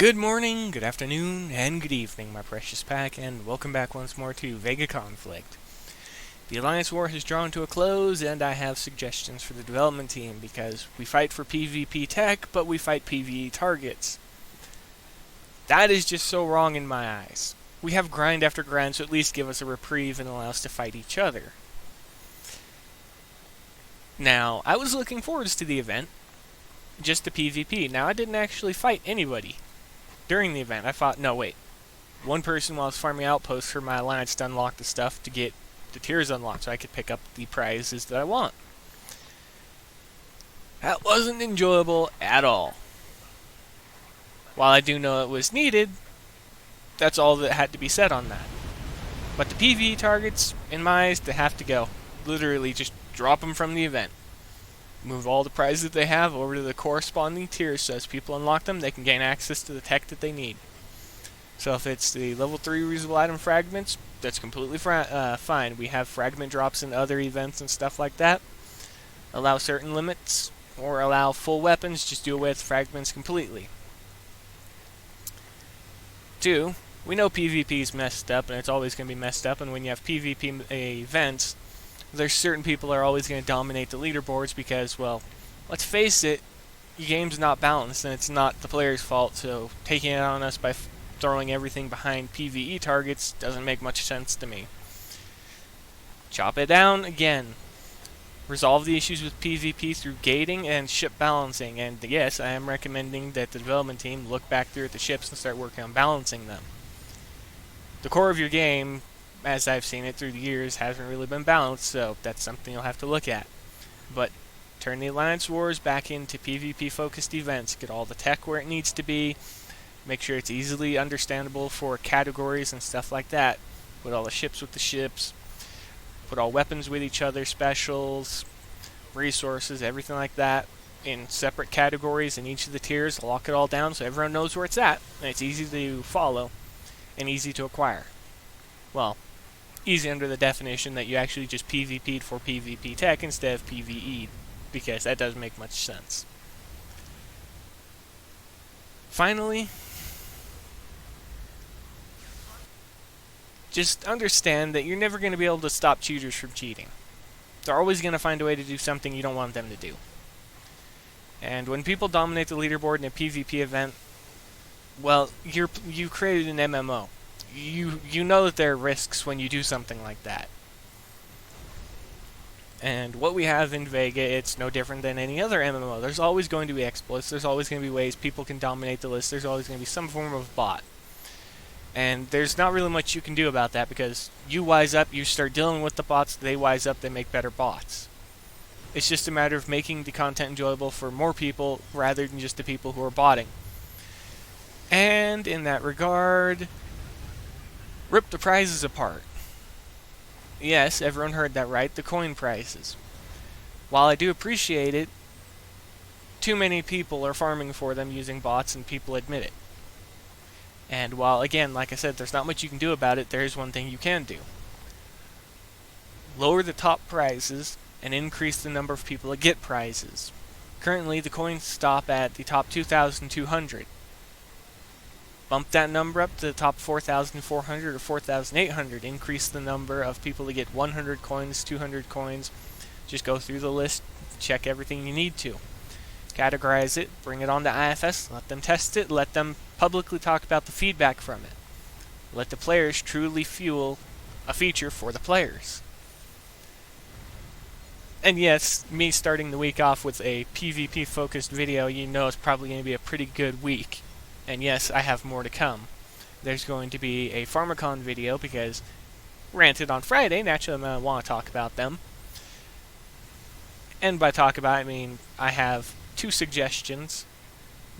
Good morning, good afternoon, and good evening, my precious pack, and welcome back once more to VEGA Conflict. The Alliance War has drawn to a close, and I have suggestions for the development team, because we fight for PvP tech, but we fight PvE targets. That is just so wrong in my eyes. We have grind after grind, so at least give us a reprieve and allow us to fight each other. Now, I was looking forward to the event, just the PvP. Now, I didn't actually fight anybody. During the event, I thought, no, wait. One person while I was farming outposts for my alliance to unlock the stuff to get the tiers unlocked so I could pick up the prizes that I want. That wasn't enjoyable at all. While I do know it was needed, that's all that had to be said on that. But the PvE targets, in my eyes, they have to go. Literally, just drop them from the event. Move all the prizes that they have over to the corresponding tiers so as people unlock them, they can gain access to the tech that they need. So if it's the level 3 reusable item fragments, that's completely fine. We have fragment drops in other events and stuff like that. Allow certain limits, or allow full weapons, just do away with fragments completely. 2, we know PvP is messed up, and it's always going to be messed up, and when you have PvP events, there's certain people that are always going to dominate the leaderboards because, well, let's face it, your game's not balanced and it's not the player's fault, so taking it on us by throwing everything behind PvE targets doesn't make much sense to me. Chop it down again. Resolve the issues with PvP through gating and ship balancing, and yes, I am recommending that the development team look back through at the ships and start working on balancing them. The core of your game, as I've seen it through the years, hasn't really been balanced, so that's something you'll have to look at. But turn the Alliance Wars back into PvP-focused events. Get all the tech where it needs to be. Make sure it's easily understandable for categories and stuff like that. Put all the ships with the ships. Put all weapons with each other, specials, resources, everything like that in separate categories in each of the tiers. Lock it all down so everyone knows where it's at, and it's easy to follow and easy to acquire. Well, easy under the definition that you actually just PvP'd for PvP tech instead of PvE'd, because that doesn't make much sense. Finally, just understand that you're never going to be able to stop cheaters from cheating. They're always going to find a way to do something you don't want them to do. And when people dominate the leaderboard in a PvP event, well, you created an MMO. You know that there are risks when you do something like that. And what we have in VEGA, it's no different than any other MMO. There's always going to be exploits, there's always going to be ways people can dominate the list, there's always going to be some form of bot. And there's not really much you can do about that because you wise up, you start dealing with the bots, they wise up, they make better bots. It's just a matter of making the content enjoyable for more people rather than just the people who are botting. And in that regard, rip the prizes apart. Yes, everyone heard that right, the coin prizes. While I do appreciate it, too many people are farming for them using bots and people admit it. And while, again, like I said, there's not much you can do about it, there is one thing you can do. Lower the top prizes and increase the number of people that get prizes. Currently, the coins stop at the top 2,200. Bump that number up to the top 4,400 or 4,800. Increase the number of people that get 100 coins, 200 coins. Just go through the list, check everything you need to. Categorize it, bring it on to IFS, let them test it, let them publicly talk about the feedback from it. Let the players truly fuel a feature for the players. And yes, me starting the week off with a PvP-focused video, you know it's probably going to be a pretty good week. And yes, I have more to come. There's going to be a Pharmacon video because ranted on Friday, naturally I'm going to want to talk about them. And by talk about, I mean I have 2 suggestions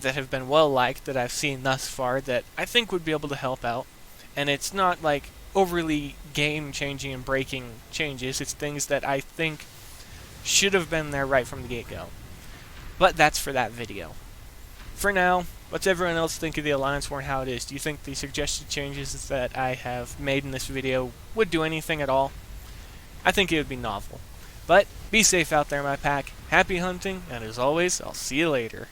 that have been well liked that I've seen thus far that I think would be able to help out. And it's not like overly game-changing and breaking changes, it's things that I think should have been there right from the get-go. But that's for that video. For now, what's everyone else think of the Alliance War and how it is? Do you think the suggested changes that I have made in this video would do anything at all? I think it would be novel. But be safe out there, my pack. Happy hunting, and as always, I'll see you later.